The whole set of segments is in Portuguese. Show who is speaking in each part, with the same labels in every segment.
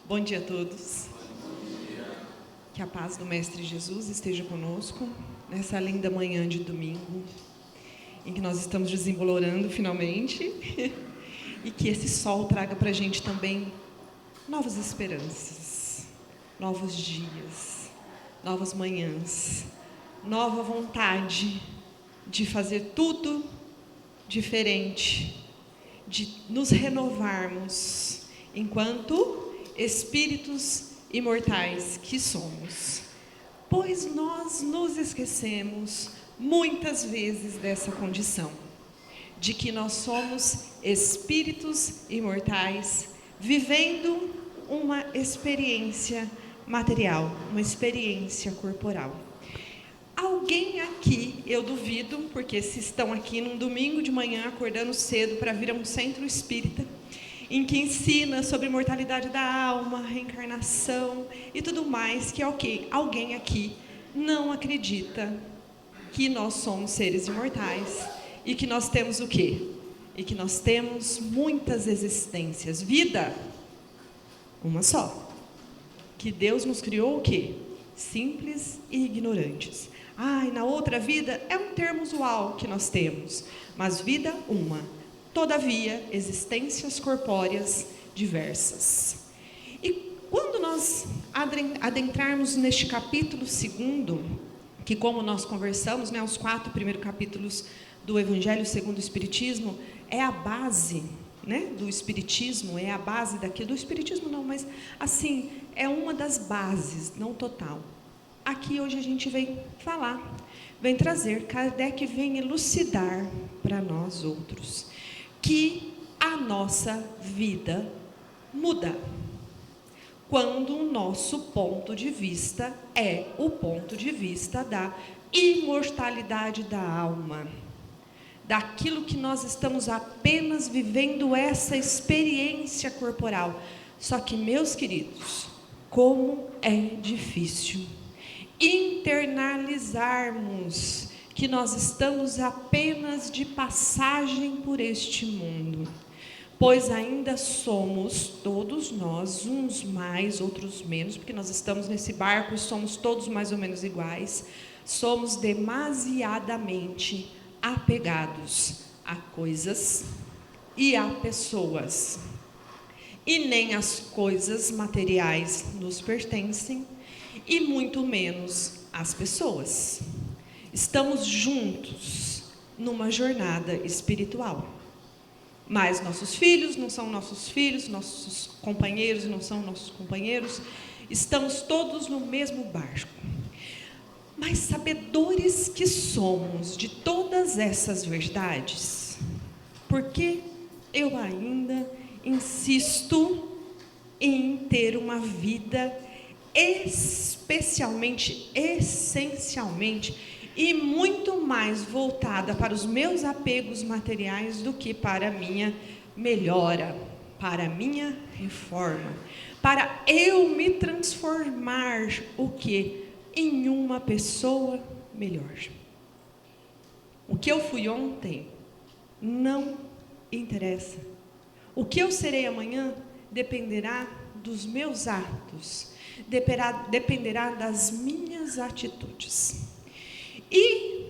Speaker 1: Bom dia a todos. Que a paz do Mestre Jesus esteja conosco nessa linda manhã de domingo, em que nós estamos desembolorando finalmente, e que esse sol traga para a gente também novas esperanças, novos dias, novas manhãs, nova vontade de fazer tudo diferente, de nos renovarmos enquanto espíritos imortais que somos. Pois nós nos esquecemos muitas vezes dessa condição, de que nós somos espíritos imortais vivendo uma experiência material, uma experiência corporal. Alguém aqui, eu duvido, porque se estão aqui num domingo de manhã acordando cedo para vir a um centro espírita, em que ensina sobre a imortalidade da alma, reencarnação e tudo mais, que alguém aqui não acredita que nós somos seres imortais e que nós temos o quê? E que nós temos muitas existências. Vida, uma só. Que Deus nos criou o quê? Simples e ignorantes. E na outra vida é um termo usual que nós temos, mas vida uma. Todavia, existências corpóreas diversas. E quando nós adentrarmos neste capítulo 2, que como nós conversamos, os 4 primeiros capítulos do Evangelho segundo o Espiritismo, é a base, do Espiritismo, é a base daquilo, do Espiritismo não, mas assim, é uma das bases, não total. Aqui hoje a gente vem falar, vem trazer, Kardec vem elucidar para nós outros, que a nossa vida muda quando o nosso ponto de vista é o ponto de vista da imortalidade da alma, daquilo que nós estamos apenas vivendo essa experiência corporal. Só que, meus queridos, como é difícil internalizarmos que nós estamos apenas de passagem por este mundo, pois ainda somos, todos nós, uns mais, outros menos, porque nós estamos nesse barco e somos todos mais ou menos iguais, somos demasiadamente apegados a coisas e a pessoas. E nem as coisas materiais nos pertencem, e muito menos as pessoas. Estamos juntos numa jornada espiritual. Mas nossos filhos não são nossos filhos, nossos companheiros não são nossos companheiros. Estamos todos no mesmo barco. Mas sabedores que somos de todas essas verdades, por que eu ainda insisto em ter uma vida especialmente, essencialmente e muito mais voltada para os meus apegos materiais do que para a minha melhora, para a minha reforma, para eu me transformar o quê? Em uma pessoa melhor. O que eu fui ontem não interessa. O que eu serei amanhã dependerá dos meus atos, dependerá das minhas atitudes. E,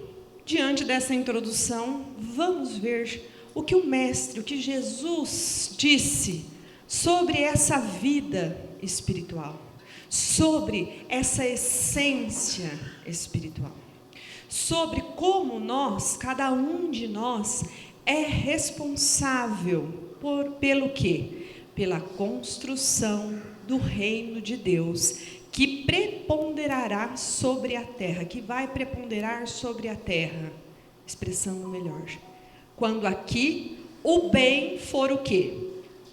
Speaker 1: diante dessa introdução, vamos ver o que o Mestre, o que Jesus disse sobre essa vida espiritual, sobre essa essência espiritual, sobre como nós, cada um de nós, é responsável pelo quê? Pela construção do reino de Deus, que preponderará sobre a terra, que vai preponderar sobre a terra, expressando melhor, quando aqui o bem for o quê?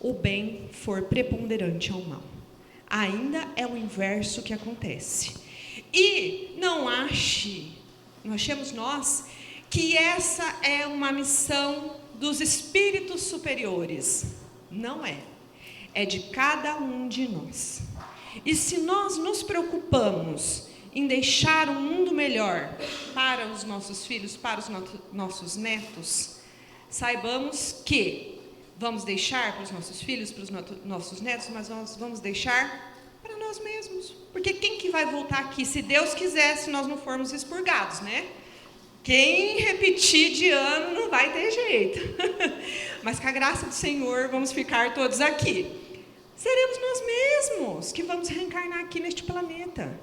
Speaker 1: O bem for preponderante ao mal. Ainda é o inverso que acontece. E não achemos nós que essa é uma missão dos espíritos superiores. Não é. É de cada um de nós. E se nós nos preocupamos em deixar um mundo melhor para os nossos filhos, para os nossos netos, saibamos que vamos deixar para os nossos filhos, para os nossos netos, mas nós vamos deixar para nós mesmos. Porque quem que vai voltar aqui, se Deus quiser, se nós não formos expurgados, né? Quem repetir de ano não vai ter jeito. Mas com a graça do Senhor, vamos ficar todos aqui. Seremos nós mesmos que vamos reencarnar aqui neste planeta.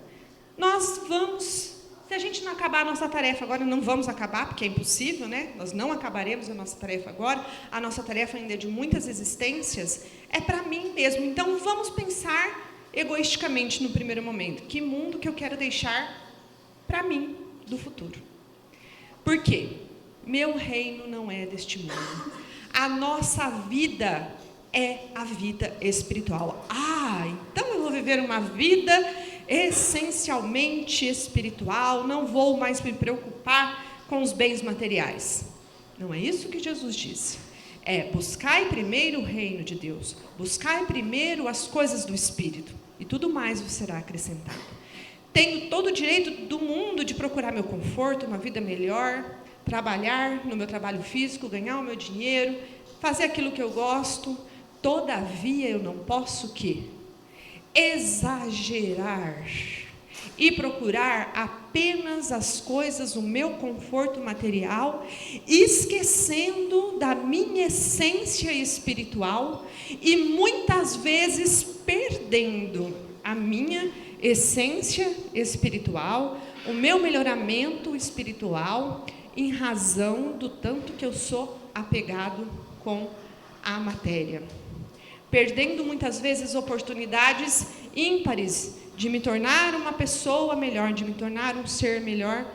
Speaker 1: Nós vamos, se a gente não acabar a nossa tarefa agora, não vamos acabar, porque é impossível, né? Nós não acabaremos a nossa tarefa agora. A nossa tarefa ainda é de muitas existências, é para mim mesmo. Então, vamos pensar egoisticamente no primeiro momento. Que mundo que eu quero deixar para mim do futuro? Por quê? Meu reino não é deste mundo. A nossa vida é a vida espiritual. Então eu vou viver uma vida essencialmente espiritual, não vou mais me preocupar com os bens materiais. Não é isso que Jesus disse. É: buscai primeiro o reino de Deus, buscai primeiro as coisas do Espírito, e tudo mais vos será acrescentado. Tenho todo o direito do mundo de procurar meu conforto, uma vida melhor, trabalhar no meu trabalho físico, ganhar o meu dinheiro, fazer aquilo que eu gosto. Todavia, eu não posso o quê? Exagerar e procurar apenas as coisas, o meu conforto material, esquecendo da minha essência espiritual e muitas vezes perdendo a minha essência espiritual, o meu melhoramento espiritual, em razão do tanto que eu sou apegado com a matéria. Perdendo muitas vezes oportunidades ímpares de me tornar uma pessoa melhor, de me tornar um ser melhor,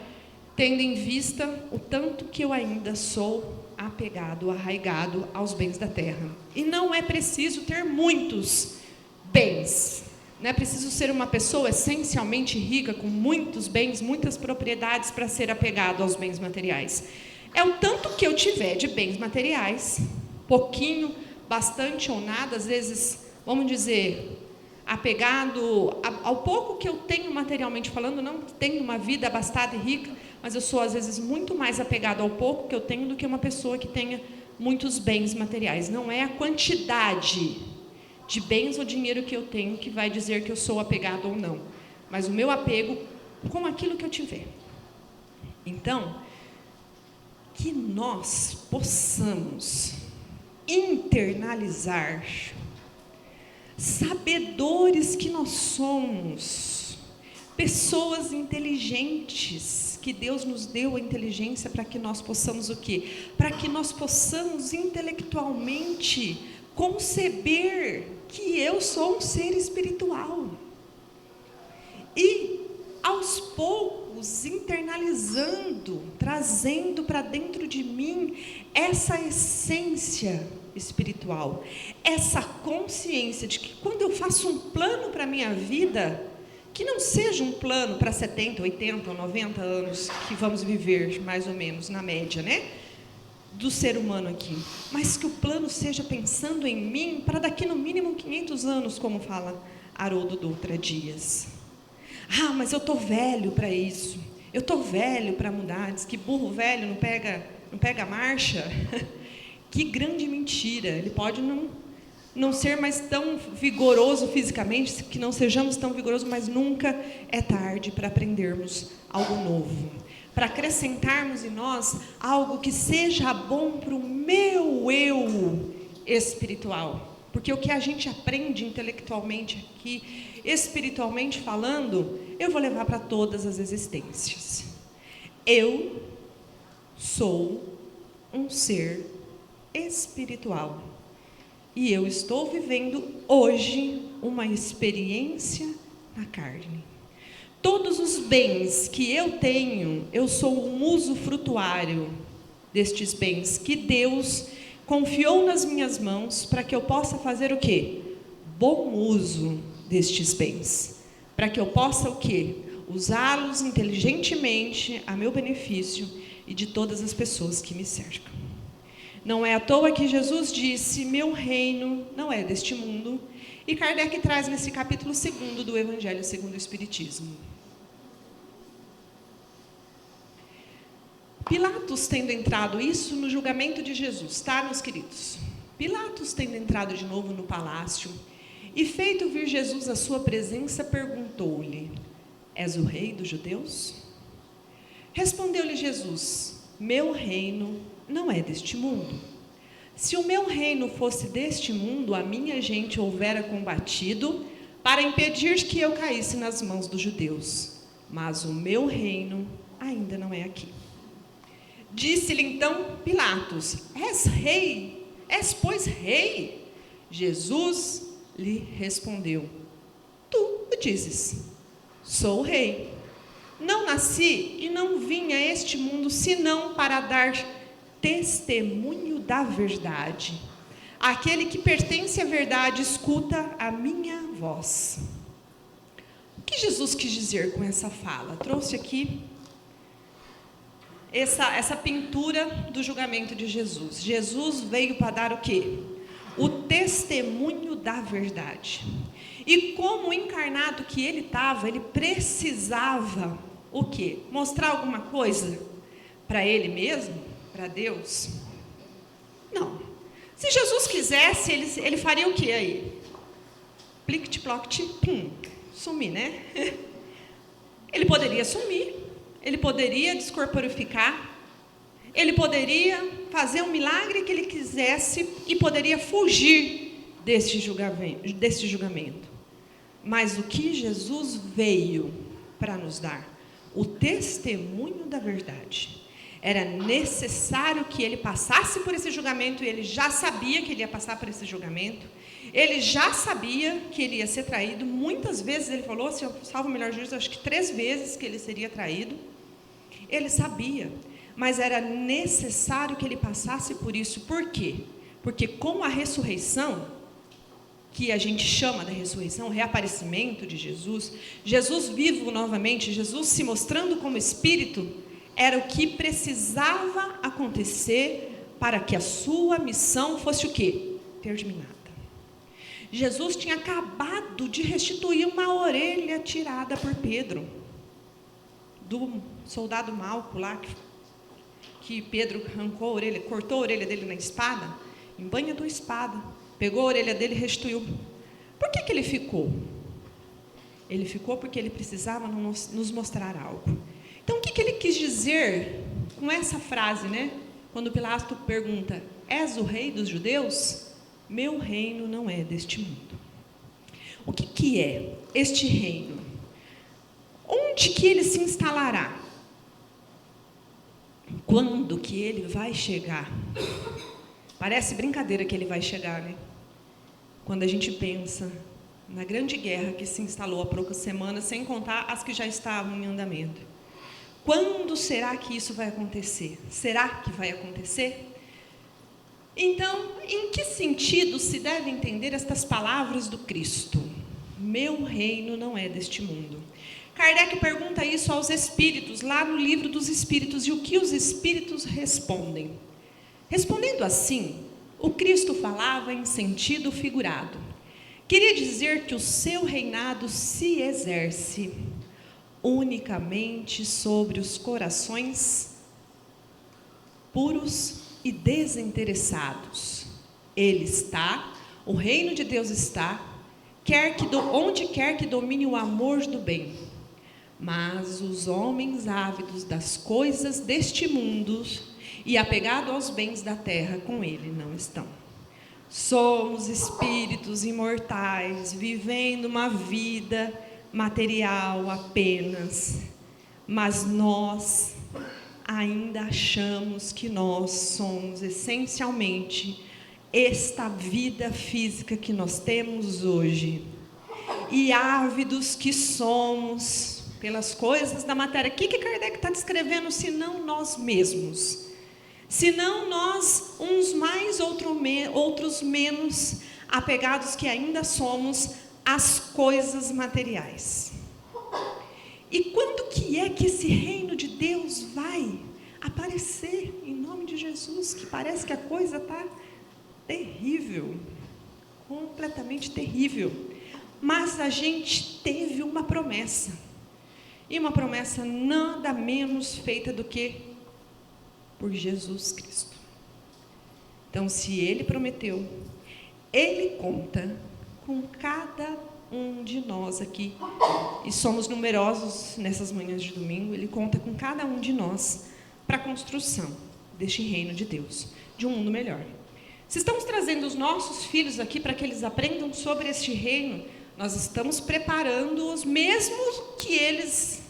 Speaker 1: tendo em vista o tanto que eu ainda sou apegado, arraigado aos bens da terra. E não é preciso ter muitos bens. Não é preciso ser uma pessoa essencialmente rica, com muitos bens, muitas propriedades para ser apegado aos bens materiais. É o tanto que eu tiver de bens materiais, pouquinho, bastante ou nada, às vezes, vamos dizer, apegado ao pouco que eu tenho materialmente falando. Não tenho uma vida abastada e rica, mas eu sou às vezes muito mais apegado ao pouco que eu tenho do que uma pessoa que tenha muitos bens materiais. Não é a quantidade de bens ou dinheiro que eu tenho que vai dizer que eu sou apegado ou não, mas o meu apego com aquilo que eu tiver. Então, que nós possamos internalizar, sabedores que nós somos, pessoas inteligentes, que Deus nos deu a inteligência para que nós possamos o quê? Para que nós possamos intelectualmente conceber que eu sou um ser espiritual. E, aos poucos, internalizando, trazendo para dentro de mim essa essência espiritual, essa consciência de que quando eu faço um plano para a minha vida, que não seja um plano para 70, 80 ou 90 anos que vamos viver, mais ou menos, na média, né? Do ser humano aqui, mas que o plano seja pensando em mim para daqui no mínimo 500 anos, como fala Haroldo Dutra Dias. Mas eu estou velho para isso, eu estou velho para mudar. Diz que burro velho não pega marcha. Que grande mentira. Ele pode não ser mais tão vigoroso fisicamente, que não sejamos tão vigorosos, mas nunca é tarde para aprendermos algo novo, para acrescentarmos em nós algo que seja bom para o meu eu espiritual. Porque o que a gente aprende intelectualmente aqui, espiritualmente falando, eu vou levar para todas as existências. Eu sou um ser espiritual. E eu estou vivendo hoje uma experiência na carne. Todos os bens que eu tenho, eu sou um usufrutuário destes bens que Deus confiou nas minhas mãos para que eu possa fazer o quê? Bom uso destes bens. Para que eu possa o quê? Usá-los inteligentemente a meu benefício e de todas as pessoas que me cercam. Não é à toa que Jesus disse: meu reino não é deste mundo. E Kardec traz nesse capítulo 2 do Evangelho segundo o Espiritismo. Pilatos tendo entrado isso no julgamento de Jesus, tá, meus queridos? Pilatos, tendo entrado de novo no palácio, e feito vir Jesus à sua presença, perguntou-lhe: És o rei dos judeus? Respondeu-lhe Jesus: Meu reino não é deste mundo. Se o meu reino fosse deste mundo, a minha gente houvera combatido para impedir que eu caísse nas mãos dos judeus. Mas o meu reino ainda não é aqui. Disse-lhe então Pilatos: És rei? És, pois, rei? Jesus lhe respondeu: Tu o dizes, sou rei. Não nasci e não vim a este mundo senão para dar testemunho da verdade. Aquele que pertence à verdade escuta a minha voz. O que Jesus quis dizer com essa fala? Trouxe aqui essa pintura do julgamento de Jesus. Jesus veio para dar o quê? O testemunho da verdade. E como encarnado que ele estava, ele precisava o quê? Mostrar alguma coisa para ele mesmo? Para Deus? Não. Se Jesus quisesse, ele faria o quê aí? Plict-ploct, pum, sumir, né? Ele poderia sumir, ele poderia descorporificar, ele poderia fazer um milagre que ele quisesse e poderia fugir deste julgamento. Mas o que Jesus veio para nos dar? O testemunho da verdade. Era necessário que ele passasse por esse julgamento, e ele já sabia que ele ia passar por esse julgamento. Ele já sabia que ele ia ser traído. Muitas vezes ele falou, se eu salvo o melhor juízo, acho que 3 vezes que ele seria traído. Ele sabia, mas era necessário que ele passasse por isso. Por quê? Porque com a ressurreição, que a gente chama da ressurreição, o reaparecimento de Jesus, Jesus vivo novamente, Jesus se mostrando como Espírito, era o que precisava acontecer para que a sua missão fosse o quê? Terminada. Jesus tinha acabado de restituir uma orelha tirada por Pedro, do soldado Malco lá, que Pedro arrancou a orelha, cortou a orelha dele na espada, em banha de espada, pegou a orelha dele e restituiu. Por que ele ficou? Ele ficou porque ele precisava nos mostrar algo. Então, o que ele quis dizer com essa frase, né? Quando Pilatos pergunta: És o rei dos judeus? Meu reino não é deste mundo. O que é este reino? Onde que ele se instalará? Quando que ele vai chegar? Parece brincadeira que ele vai chegar, né? Quando a gente pensa na grande guerra que se instalou há poucas semanas, sem contar as que já estavam em andamento. Quando será que isso vai acontecer? Será que vai acontecer? Então, em que sentido se deve entender estas palavras do Cristo? Meu reino não é deste mundo. Kardec pergunta isso aos espíritos, lá no livro dos espíritos, e o que os espíritos respondem? Respondendo assim, o Cristo falava em sentido figurado. Queria dizer que o seu reinado se exerce unicamente sobre os corações puros e desinteressados. Ele está, o reino de Deus está, onde quer que domine o amor do bem. Mas os homens ávidos das coisas deste mundo e apegados aos bens da terra, com ele não estão. Somos espíritos imortais, vivendo uma vida material apenas, mas nós ainda achamos que nós somos essencialmente esta vida física que nós temos hoje, e ávidos que somos pelas coisas da matéria. O que Kardec está descrevendo, senão nós mesmos? Senão nós, uns mais, outros menos, apegados que ainda somos às coisas materiais. E quando que é que esse reino de Deus vai aparecer, em nome de Jesus? Que parece que a coisa está terrível, completamente terrível. Mas a gente teve uma promessa, e uma promessa nada menos feita do que por Jesus Cristo. Então, se Ele prometeu, Ele conta com cada um de nós aqui, e somos numerosos nessas manhãs de domingo. Ele conta com cada um de nós para a construção deste reino de Deus, de um mundo melhor. Se estamos trazendo os nossos filhos aqui para que eles aprendam sobre este reino, nós estamos preparando-os, mesmo que eles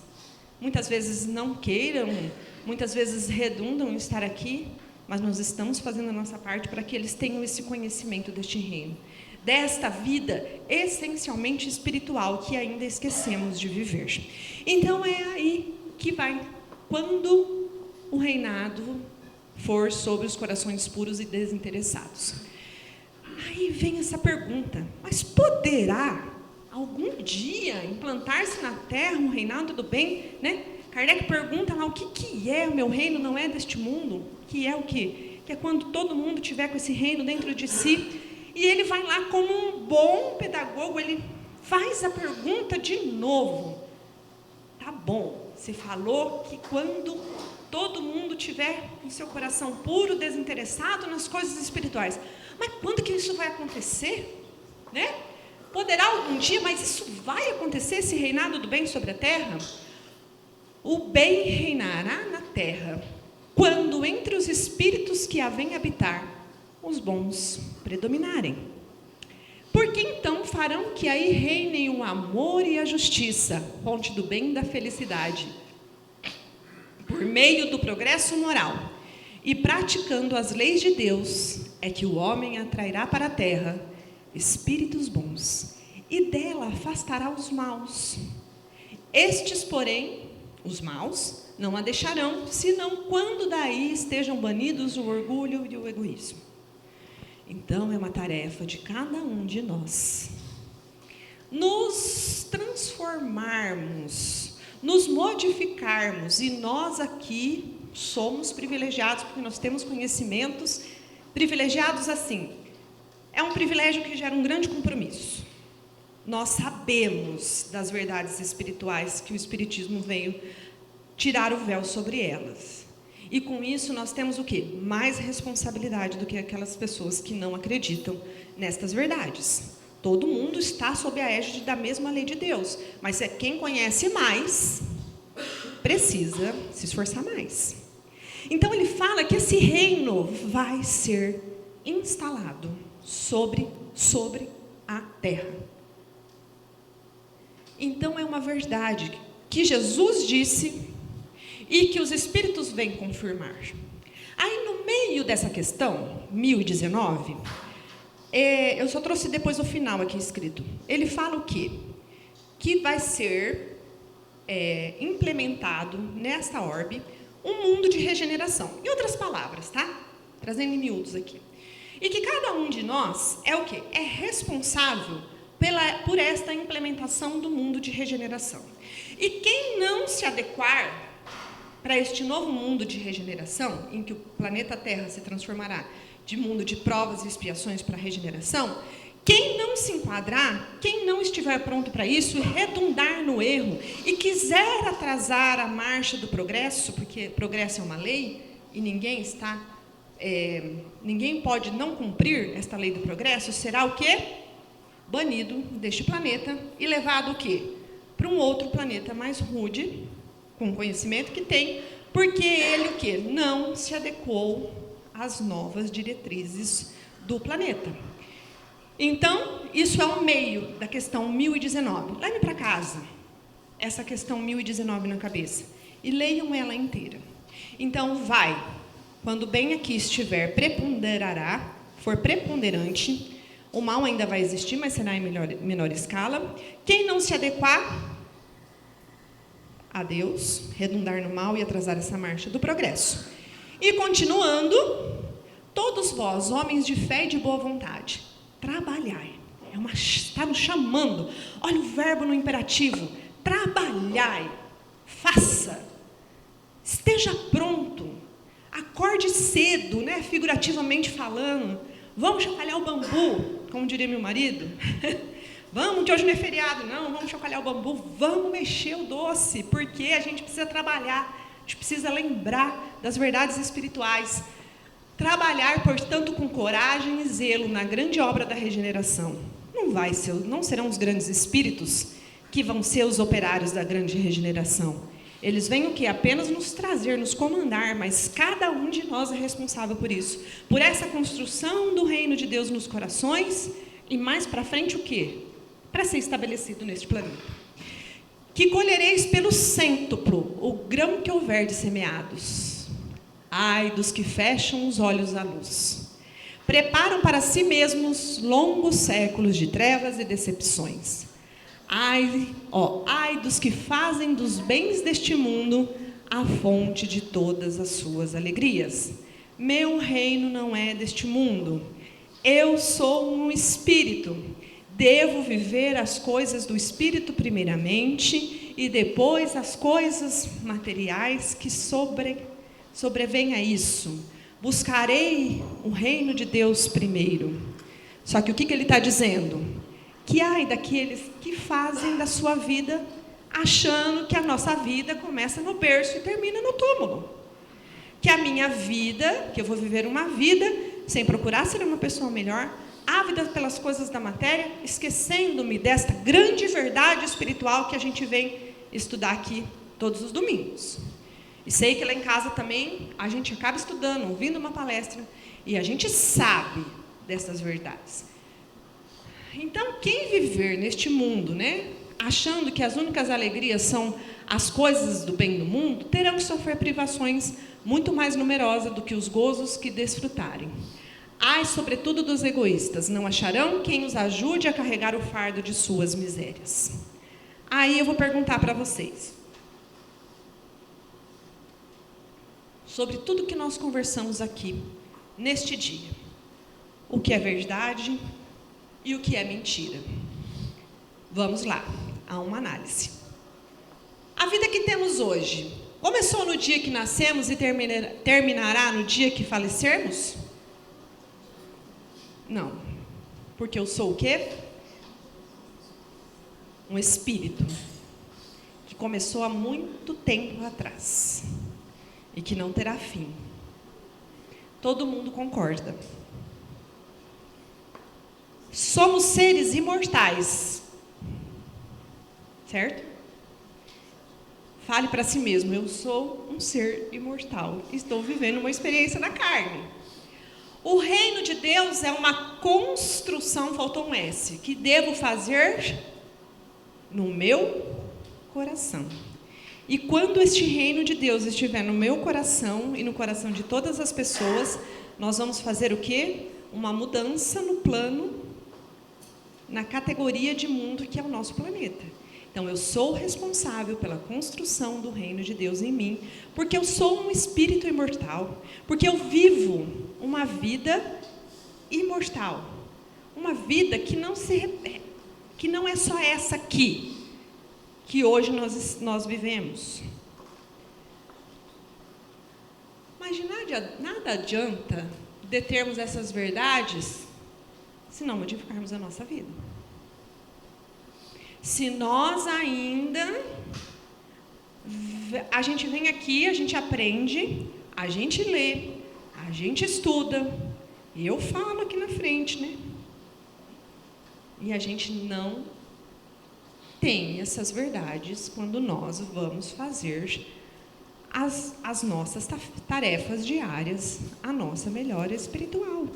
Speaker 1: muitas vezes não queiram, muitas vezes redundam em estar aqui, mas nós estamos fazendo a nossa parte para que eles tenham esse conhecimento deste reino, desta vida essencialmente espiritual que ainda esquecemos de viver. Então é aí que vai, quando o reinado for sobre os corações puros e desinteressados. Aí vem essa pergunta: mas poderá algum dia implantar-se na terra um reinado do bem, né? Kardec pergunta lá: o que é o meu reino? Não é deste mundo. Que é o quê? Que é quando todo mundo tiver com esse reino dentro de si. E ele vai lá como um bom pedagogo, ele faz a pergunta de novo. Tá bom, você falou que quando todo mundo tiver em seu coração puro, desinteressado nas coisas espirituais. Mas quando que isso vai acontecer? Né? Poderá algum dia, mas isso vai acontecer, esse reinado do bem sobre a terra? O bem reinará na terra quando entre os espíritos que a vêm habitar, os bons predominarem. Porque então farão que aí reinem o amor e a justiça, fonte do bem e da felicidade, por meio do progresso moral, e praticando as leis de Deus, é que o homem atrairá para a terra espíritos bons, e dela afastará os maus. Estes, porém, os maus, não a deixarão, senão quando daí estejam banidos o orgulho e o egoísmo. Então, é uma tarefa de cada um de nós nos transformarmos, nos modificarmos, e nós aqui somos privilegiados, porque nós temos conhecimentos privilegiados assim. É um privilégio que gera um grande compromisso. Nós sabemos das verdades espirituais que o Espiritismo veio tirar o véu sobre elas. E com isso nós temos o quê? Mais responsabilidade do que aquelas pessoas que não acreditam nestas verdades. Todo mundo está sob a égide da mesma lei de Deus, mas quem conhece mais precisa se esforçar mais. Então ele fala que esse reino vai ser instalado sobre a terra. Então é uma verdade que Jesus disse e que os Espíritos vêm confirmar. Aí no meio dessa questão, 1019, eu só trouxe depois o final aqui escrito. Ele fala o quê? Que vai ser implementado nesta orbe um mundo de regeneração. Em outras palavras, tá? Trazendo em miúdos aqui. E que cada um de nós é o quê? É responsável por esta implementação do mundo de regeneração. E quem não se adequar para este novo mundo de regeneração, em que o planeta Terra se transformará de mundo de provas e expiações para a regeneração, quem não se enquadrar, quem não estiver pronto para isso e redundar no erro e quiser atrasar a marcha do progresso, porque progresso é uma lei e ninguém pode não cumprir esta lei do progresso, será o quê? Banido deste planeta e levado o quê? Para um outro planeta mais rude, com o conhecimento que tem, porque ele o quê? Não se adequou às novas diretrizes do planeta. Então, isso é o meio da questão 1019. Leve para casa essa questão 1019 na cabeça e leiam ela inteira. Então, quando bem aqui estiver, preponderará, for preponderante, o mal ainda vai existir, mas será em menor escala. Quem não se adequar a Deus, redundar no mal e atrasar essa marcha do progresso. E continuando, todos vós, homens de fé e de boa vontade, trabalhai. Está nos chamando. Olha o verbo no imperativo. Trabalhai. Faça. Esteja pronto. Acorde cedo, né? Figurativamente falando. Vamos chacoalhar o bambu, como diria meu marido. Vamos, que hoje não é feriado, não. Vamos chacoalhar o bambu. Vamos mexer o doce, porque a gente precisa trabalhar. A gente precisa lembrar das verdades espirituais. Trabalhar, portanto, com coragem e zelo na grande obra da regeneração. Não serão os grandes espíritos que vão ser os operários da grande regeneração. Eles vêm o quê? Apenas nos trazer, nos comandar, mas cada um de nós é responsável por isso. Por essa construção do reino de Deus nos corações e mais para frente o quê? Para ser estabelecido neste planeta. Que colhereis pelo cêntuplo o grão que houver de semeados. Ai dos que fecham os olhos à luz. Preparam para si mesmos longos séculos de trevas e decepções. Ai dos que fazem dos bens deste mundo a fonte de todas as suas alegrias. Meu reino não é deste mundo. Eu sou um espírito. Devo viver as coisas do espírito primeiramente e depois as coisas materiais que sobrevêm a isso. Buscarei o reino de Deus primeiro. Só que o que ele está dizendo? Que ai daqueles que fazem da sua vida achando que a nossa vida começa no berço e termina no túmulo. Que a minha vida, que eu vou viver uma vida sem procurar ser uma pessoa melhor, ávida pelas coisas da matéria, esquecendo-me desta grande verdade espiritual que a gente vem estudar aqui todos os domingos. E sei que lá em casa também a gente acaba estudando, ouvindo uma palestra, e a gente sabe dessas verdades. Então, quem viver neste mundo, achando que as únicas alegrias são as coisas do bem do mundo, terão que sofrer privações muito mais numerosas do que os gozos que desfrutarem. Ai, sobretudo dos egoístas, não acharão quem os ajude a carregar o fardo de suas misérias. Aí eu vou perguntar para vocês, sobre tudo que nós conversamos aqui, neste dia, o que é verdade e o que é mentira. Vamos lá, a uma análise. A vida que temos hoje, começou no dia que nascemos e terminará no dia que falecermos? Não, porque eu sou o quê? Um espírito que começou há muito tempo atrás e que não terá fim. Todo mundo concorda. Somos seres imortais, certo? Fale para si mesmo, eu sou um ser imortal, estou vivendo uma experiência na carne. O reino de Deus é uma construção, faltou um S, que devo fazer no meu coração. E quando este reino de Deus estiver no meu coração e no coração de todas as pessoas, nós vamos fazer o quê? Uma mudança no plano, na categoria de mundo que é o nosso planeta. Então, eu sou responsável pela construção do reino de Deus em mim, porque eu sou um espírito imortal, porque eu vivo uma vida imortal, uma vida que não se repete, que não é só essa aqui, que hoje nós vivemos. Mas de nada adianta de termos essas verdades se não modificarmos a nossa vida. Se nós ainda, a gente vem aqui, a gente aprende, a gente lê, a gente estuda, e eu falo aqui na frente, E a gente não tem essas verdades quando nós vamos fazer as nossas tarefas diárias, a nossa melhora espiritual.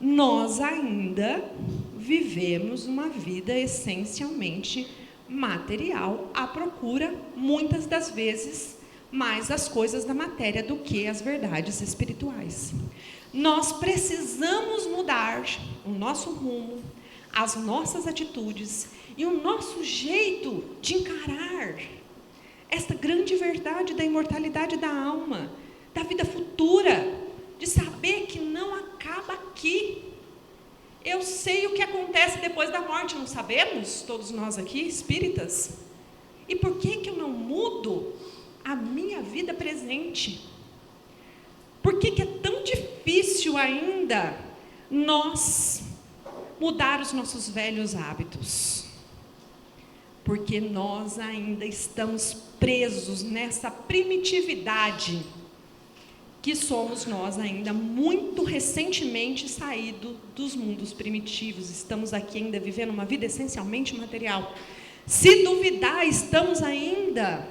Speaker 1: Nós ainda vivemos uma vida essencialmente material, à procura, muitas das vezes, mais das coisas da matéria do que as verdades espirituais. Nós precisamos mudar o nosso rumo, as nossas atitudes e o nosso jeito de encarar esta grande verdade da imortalidade da alma, da vida futura, de saber que não acaba aqui. Eu sei o que acontece depois da morte, não sabemos? Todos nós aqui, espíritas. E por que eu não mudo a minha vida presente? Por que é tão difícil ainda nós mudar os nossos velhos hábitos? Porque nós ainda estamos presos nessa primitividade que somos nós ainda muito recentemente saído dos mundos primitivos. Estamos aqui ainda vivendo uma vida essencialmente material. Se duvidar, estamos ainda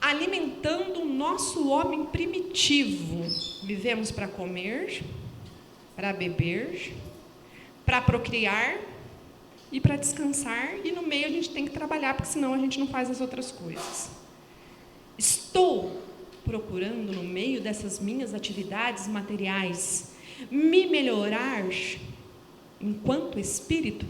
Speaker 1: alimentando o nosso homem primitivo. Vivemos para comer, para beber, para procriar e para descansar, e no meio a gente tem que trabalhar, porque senão a gente não faz as outras coisas. Estou procurando, no meio dessas minhas atividades materiais, me melhorar enquanto espírito.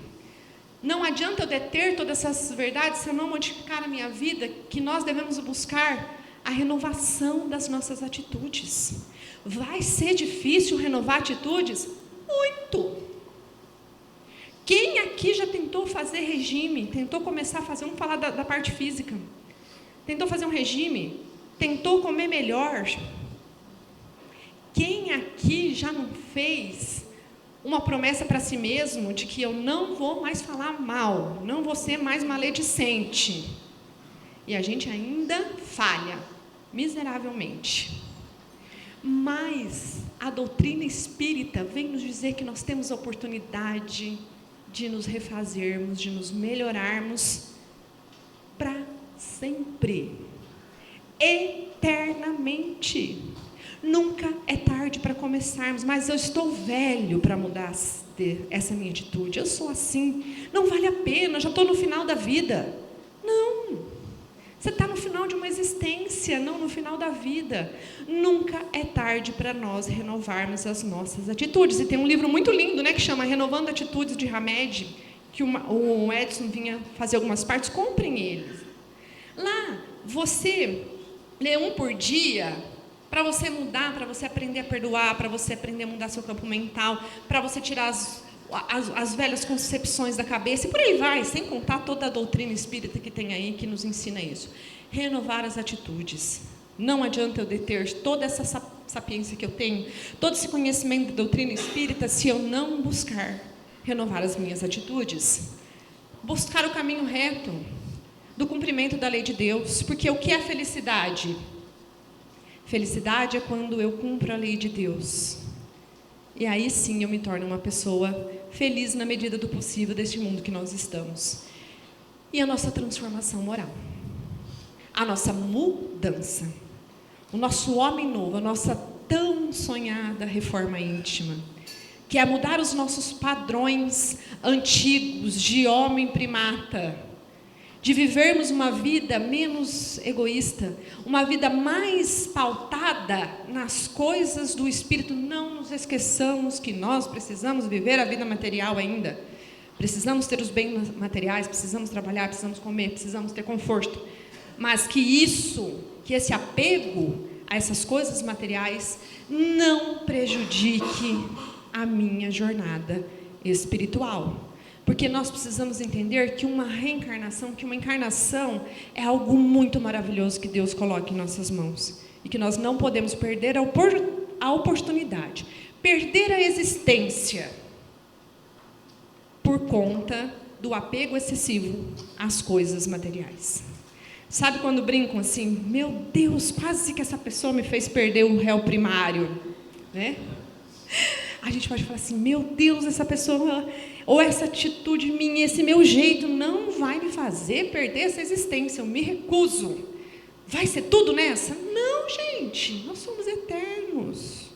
Speaker 1: Não adianta eu deter todas essas verdades se eu não modificar a minha vida, que nós devemos buscar a renovação das nossas atitudes. Vai ser difícil renovar atitudes? Muito! Quem aqui já tentou fazer regime? Tentou começar a fazer, vamos falar da parte física. Tentou fazer um regime? Tentou comer melhor? Quem aqui já não fez uma promessa para si mesmo de que eu não vou mais falar mal, não vou ser mais maledicente? E a gente ainda falha miseravelmente. Mas a doutrina espírita vem nos dizer que nós temos a oportunidade de nos refazermos, de nos melhorarmos para sempre, eternamente. Nunca é tarde para começarmos, mas eu estou velho para mudar essa minha atitude. Eu sou assim, não vale a pena, já estou no final da vida. Não, você está no final de uma existência, não no final da vida. Nunca é tarde para nós renovarmos as nossas atitudes. E tem um livro muito lindo, né, que chama Renovando Atitudes, de Hamed, que o Edson vinha fazer algumas partes. Comprem eles. Lá, você lê um por dia, para você mudar, para você aprender a perdoar, para você aprender a mudar seu campo mental, para você tirar as velhas concepções da cabeça, e por aí vai, sem contar toda a doutrina espírita que tem aí, que nos ensina isso. Renovar as atitudes. Não adianta eu deter toda essa sapiência que eu tenho, todo esse conhecimento da doutrina espírita, se eu não buscar renovar as minhas atitudes. Buscar o caminho reto do cumprimento da lei de Deus, porque o que é felicidade? Felicidade é quando eu cumpro a lei de Deus. E aí sim eu me torno uma pessoa feliz na medida do possível deste mundo que nós estamos. E a nossa transformação moral, a nossa mudança, o nosso homem novo, a nossa tão sonhada reforma íntima, que é mudar os nossos padrões antigos de homem primata, de vivermos uma vida menos egoísta, uma vida mais pautada nas coisas do Espírito. Não nos esqueçamos que nós precisamos viver a vida material ainda. Precisamos ter os bens materiais, precisamos trabalhar, precisamos comer, precisamos ter conforto. Mas que esse apego a essas coisas materiais não prejudique a minha jornada espiritual. Porque nós precisamos entender que uma reencarnação, que uma encarnação é algo muito maravilhoso que Deus coloca em nossas mãos. E que nós não podemos perder a oportunidade, perder a existência por conta do apego excessivo às coisas materiais. Sabe quando brincam assim, meu Deus, quase que essa pessoa me fez perder o réu primário, né? A gente pode falar assim, meu Deus, essa pessoa, ou essa atitude minha, esse meu jeito não vai me fazer perder essa existência, eu me recuso. Vai ser tudo nessa? Não, gente, nós somos eternos.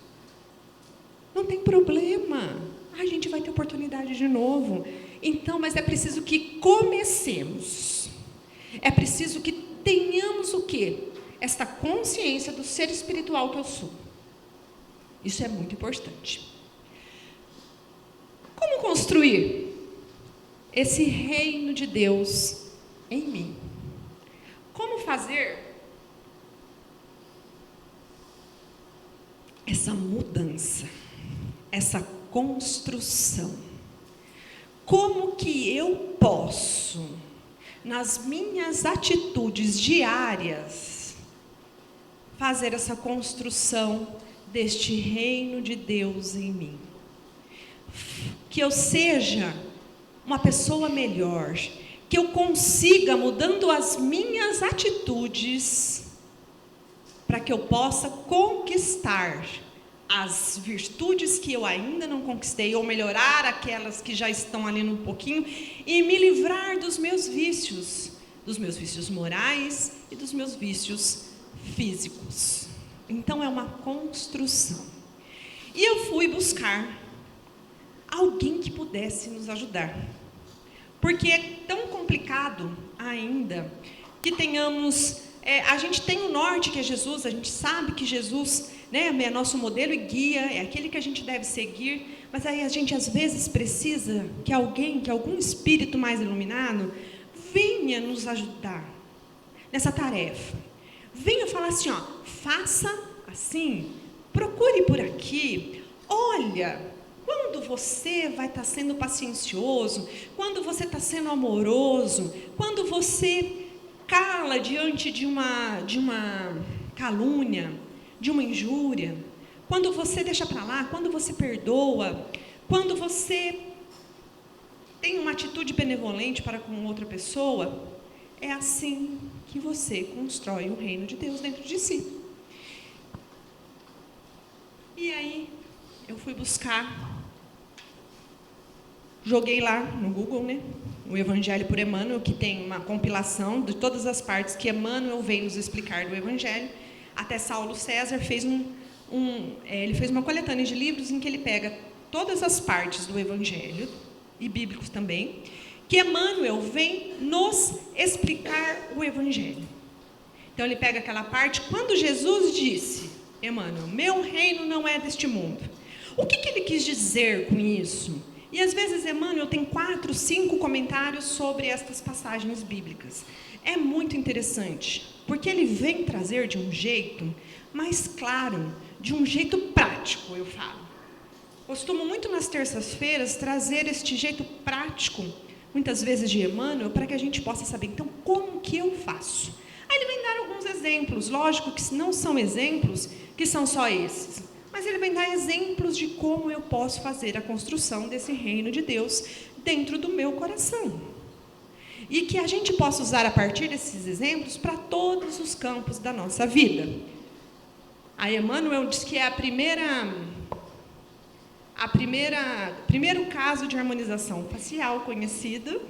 Speaker 1: Não tem problema. A gente vai ter oportunidade de novo. Então, mas é preciso que comecemos. É preciso que tenhamos o quê? Esta consciência do ser espiritual que eu sou. Isso é muito importante. Como construir esse reino de Deus em mim? Como fazer essa mudança, essa construção? Como que eu posso, nas minhas atitudes diárias, fazer essa construção deste reino de Deus em mim? Que eu seja uma pessoa melhor, que eu consiga, mudando as minhas atitudes, para que eu possa conquistar as virtudes que eu ainda não conquistei, ou melhorar aquelas que já estão ali um pouquinho, e me livrar dos meus vícios morais e dos meus vícios físicos. Então é uma construção. E eu fui buscar alguém que pudesse nos ajudar, porque é tão complicado ainda que tenhamos, a gente tem o norte que é Jesus, a gente sabe que Jesus, né, é nosso modelo e guia, é aquele que a gente deve seguir, mas aí a gente às vezes precisa que algum espírito mais iluminado venha nos ajudar nessa tarefa, venha falar assim, ó, faça assim, procure por aqui, olha, quando você vai estar sendo paciencioso, quando você está sendo amoroso, quando você cala diante de uma calúnia, de uma injúria, quando você deixa para lá, quando você perdoa, quando você tem uma atitude benevolente para com outra pessoa, é assim que você constrói o reino de Deus dentro de si. E aí, eu fui buscar, joguei lá no Google, né, o Evangelho por Emmanuel, que tem uma compilação de todas as partes que Emmanuel vem nos explicar do Evangelho. Até Saulo César fez ele fez uma coletânea de livros em que ele pega todas as partes do Evangelho, e bíblicos também, que Emmanuel vem nos explicar o Evangelho. Então ele pega aquela parte, quando Jesus disse, Emmanuel, meu reino não é deste mundo. O que ele quis dizer com isso? E às vezes Emmanuel tem 4, 5 comentários sobre estas passagens bíblicas. É muito interessante, porque ele vem trazer de um jeito mais claro, de um jeito prático, eu falo. Costumo muito nas terças-feiras trazer este jeito prático, muitas vezes de Emmanuel, para que a gente possa saber, então, como que eu faço? Aí ele vem dar alguns exemplos, lógico que não são exemplos que são só esses, mas ele vem dar exemplos de como eu posso fazer a construção desse reino de Deus dentro do meu coração. E que a gente possa usar a partir desses exemplos para todos os campos da nossa vida. A Emmanuel diz que é primeiro caso de harmonização facial conhecido.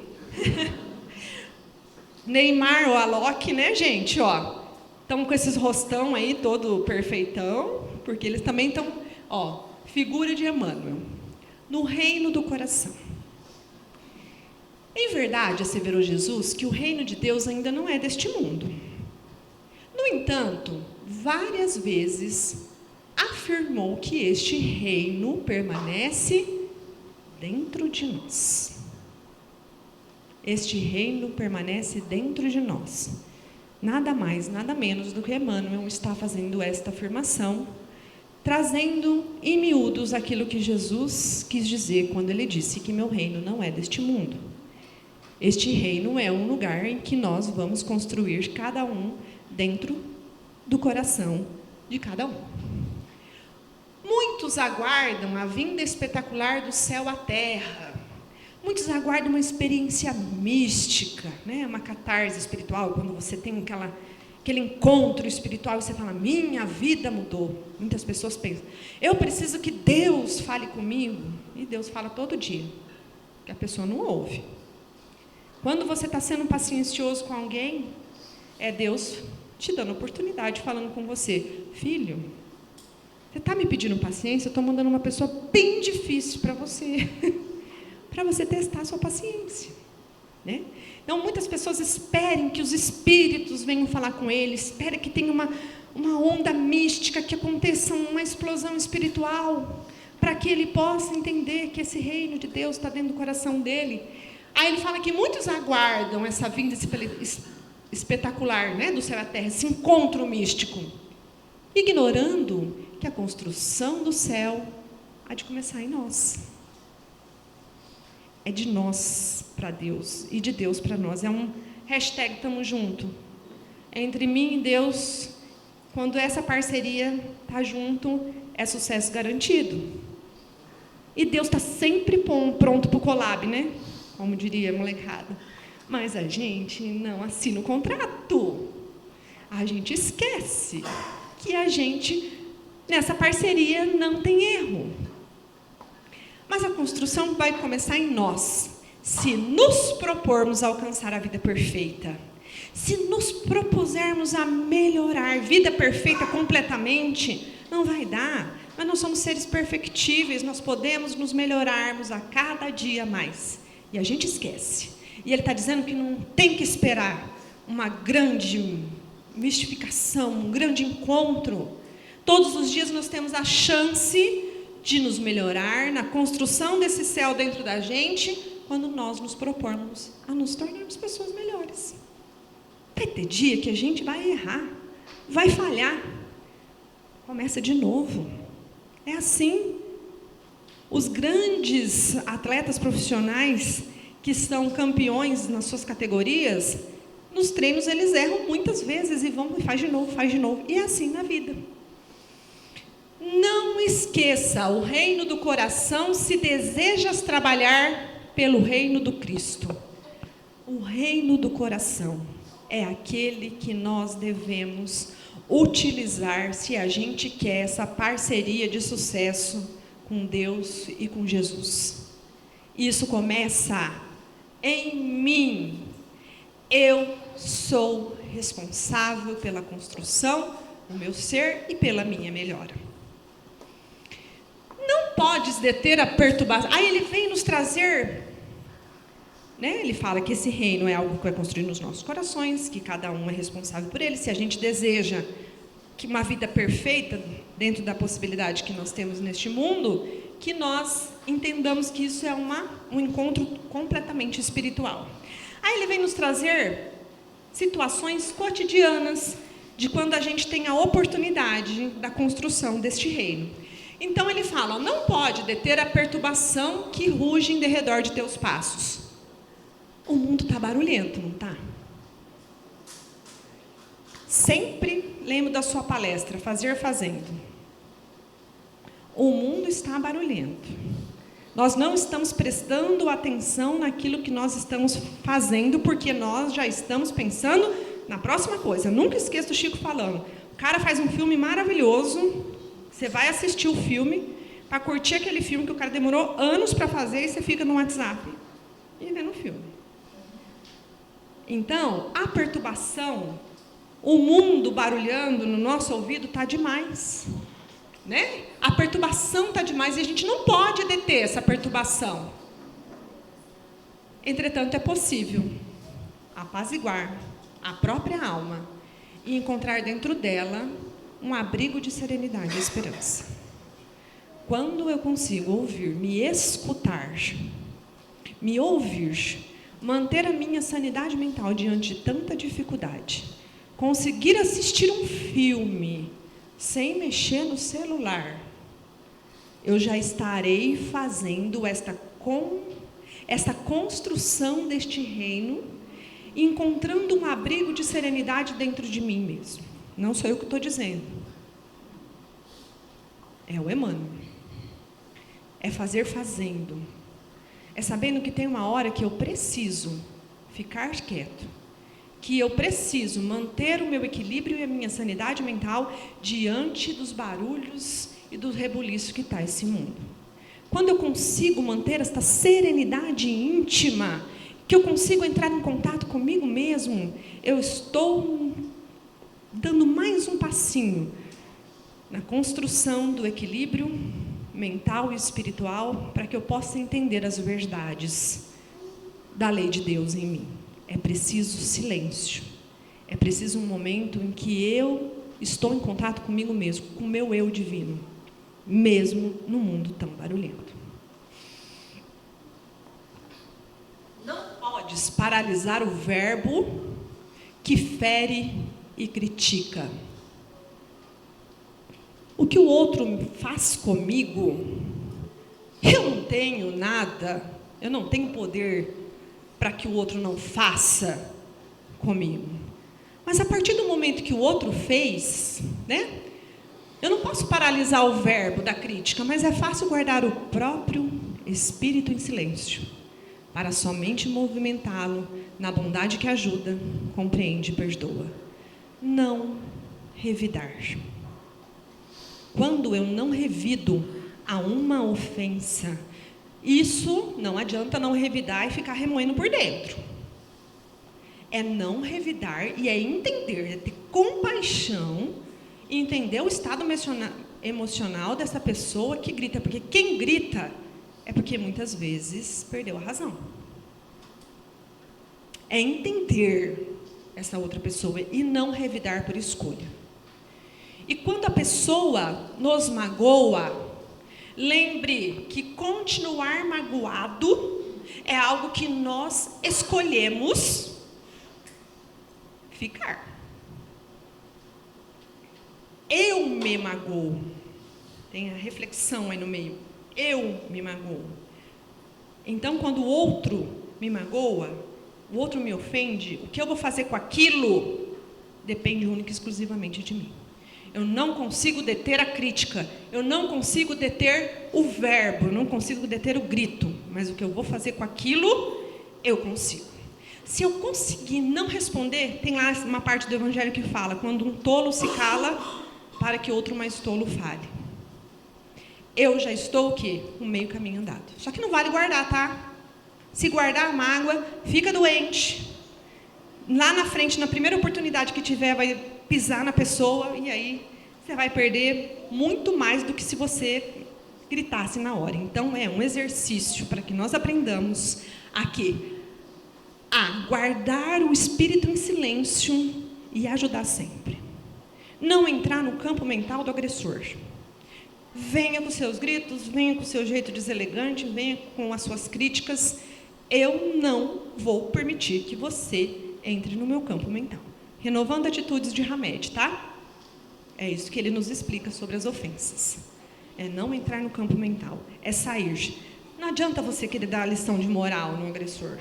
Speaker 1: Neymar ou Alok, né, gente? Ó, estão com esses rostão aí todo perfeitão, porque eles também estão, ó, figura de Emmanuel, no reino do coração. Em verdade, asseverou Jesus que o reino de Deus ainda não é deste mundo. No entanto, várias vezes afirmou que este reino permanece dentro de nós. Este reino permanece dentro de nós. Nada mais, nada menos do que Emmanuel está fazendo esta afirmação, trazendo em miúdos aquilo que Jesus quis dizer quando ele disse que meu reino não é deste mundo. Este reino é um lugar em que nós vamos construir cada um dentro do coração de cada um. Muitos aguardam a vinda espetacular do céu à terra. Muitos aguardam uma experiência mística, né? Uma catarse espiritual, quando você tem aquele encontro espiritual e você fala, minha vida mudou. Muitas pessoas pensam, eu preciso que Deus fale comigo. E Deus fala todo dia, que a pessoa não ouve. Quando você está sendo paciencioso com alguém, é Deus te dando oportunidade, falando com você, filho, você está me pedindo paciência, eu estou mandando uma pessoa bem difícil para você, para você testar a sua paciência, né? Então, muitas pessoas esperem que os espíritos venham falar com ele, esperem que tenha uma onda mística, que aconteça uma explosão espiritual, para que ele possa entender que esse reino de Deus está dentro do coração dele. Aí ele fala que muitos aguardam essa vinda espetacular, né, do céu à terra, esse encontro místico, ignorando que a construção do céu há de começar em nós. É de nós para Deus e de Deus para nós. É um hashtag tamo junto. Entre mim e Deus, quando essa parceria está junto, é sucesso garantido. E Deus está sempre pronto para o collab, né? Como diria a molecada. Mas a gente não assina o contrato. A gente esquece que a gente, nessa parceria, não tem erro. Mas a construção vai começar em nós. Se nos propormos a alcançar a vida perfeita, se nos propusermos a melhorar, vida perfeita completamente, não vai dar. Mas nós somos seres perfectíveis, nós podemos nos melhorarmos a cada dia mais. E a gente esquece. E ele está dizendo que não tem que esperar uma grande mistificação, um grande encontro. Todos os dias nós temos a chance de nos melhorar na construção desse céu dentro da gente, quando nós nos propormos a nos tornarmos pessoas melhores. Vai ter dia que a gente vai errar, vai falhar. Começa de novo. É assim. Os grandes atletas profissionais que são campeões nas suas categorias, nos treinos eles erram muitas vezes e vão e faz de novo. E é assim na vida. Não esqueça, o reino do coração, se desejas trabalhar pelo reino do Cristo. O reino do coração é aquele que nós devemos utilizar se a gente quer essa parceria de sucesso com Deus e com Jesus. Isso começa em mim. Eu sou responsável pela construção do meu ser e pela minha melhora. Não podes deter a perturbação. Aí ele vem nos trazer, né? Ele fala que esse reino é algo que vai construir nos nossos corações, que cada um é responsável por ele. Se a gente deseja que uma vida perfeita, dentro da possibilidade que nós temos neste mundo, que nós entendamos que isso é um encontro completamente espiritual. Aí ele vem nos trazer situações cotidianas de quando a gente tem a oportunidade da construção deste reino. Então ele fala, não pode deter a perturbação que ruge em derredor de teus passos. O mundo está barulhento, não está? Sempre lembro da sua palestra, Fazer Fazendo. O mundo está barulhento. Nós não estamos prestando atenção naquilo que nós estamos fazendo, porque nós já estamos pensando na próxima coisa. Eu nunca esqueço do Chico falando. O cara faz um filme maravilhoso, você vai assistir o filme, para curtir aquele filme que o cara demorou anos para fazer, e você fica no WhatsApp e vendo o filme. Então, a perturbação, o mundo barulhando no nosso ouvido está demais. Né? A perturbação está demais e a gente não pode deter essa perturbação. Entretanto, é possível apaziguar a própria alma e encontrar dentro dela um abrigo de serenidade e esperança. Quando eu consigo ouvir, me escutar, me ouvir, manter a minha sanidade mental diante de tanta dificuldade, conseguir assistir um filme sem mexer no celular, eu já estarei fazendo esta construção deste reino, encontrando um abrigo de serenidade dentro de mim mesmo. Não sou eu que estou dizendo. É o Emmanuel. É fazer fazendo. É sabendo que tem uma hora que eu preciso ficar quieto, que eu preciso manter o meu equilíbrio e a minha sanidade mental diante dos barulhos e do rebuliço que está esse mundo. Quando eu consigo manter esta serenidade íntima, que eu consigo entrar em contato comigo mesmo, eu estou dando mais um passinho na construção do equilíbrio mental e espiritual, para que eu possa entender as verdades da lei de Deus em mim. É preciso silêncio. É preciso um momento em que eu estou em contato comigo mesmo, com o meu eu divino, mesmo no mundo tão barulhento. Não podes paralisar o verbo que fere e critica. O que o outro faz comigo, eu não tenho nada, eu não tenho poder para que o outro não faça comigo. Mas a partir do momento que o outro fez, né? Eu não posso paralisar o verbo da crítica, mas é fácil guardar o próprio espírito em silêncio, para somente movimentá-lo na bondade que ajuda, compreende e perdoa. Não revidar. quando eu não revido a uma ofensa, isso não adianta não revidar e ficar remoendo por dentro. É não revidar e é entender, é ter compaixão e entender o estado emocional dessa pessoa que grita. Porque quem grita é porque muitas vezes perdeu a razão. É entender essa outra pessoa e não revidar por escolha. E quando a pessoa nos magoa, lembre que continuar magoado é algo que nós escolhemos ficar. Eu me magoo. Tem a reflexão aí no meio. Eu me magoo. Então, quando o outro me magoa, o outro me ofende, o que eu vou fazer com aquilo depende única e exclusivamente de mim. Eu não consigo deter a crítica, eu não consigo deter o verbo, eu não consigo deter o grito, mas o que eu vou fazer com aquilo, eu consigo. Se eu conseguir não responder, tem lá uma parte do Evangelho que fala, quando um tolo se cala, para que outro mais tolo fale. Eu já estou o quê? Um meio caminho andado. Só que não vale guardar, tá? Se guardar a mágoa, fica doente. Lá na frente, na primeira oportunidade que tiver, vai pisar na pessoa e aí você vai perder muito mais do que se você gritasse na hora. Então, é um exercício para que nós aprendamos a guardar o espírito em silêncio e ajudar sempre. Não entrar no campo mental do agressor. Venha com seus gritos, venha com seu jeito deselegante, venha com as suas críticas. Eu não vou permitir que você entre no meu campo mental. Renovando atitudes de Hamed, tá? É isso que ele nos explica sobre as ofensas. É não entrar no campo mental, é sair. Não adianta você querer dar a lição de moral no agressor.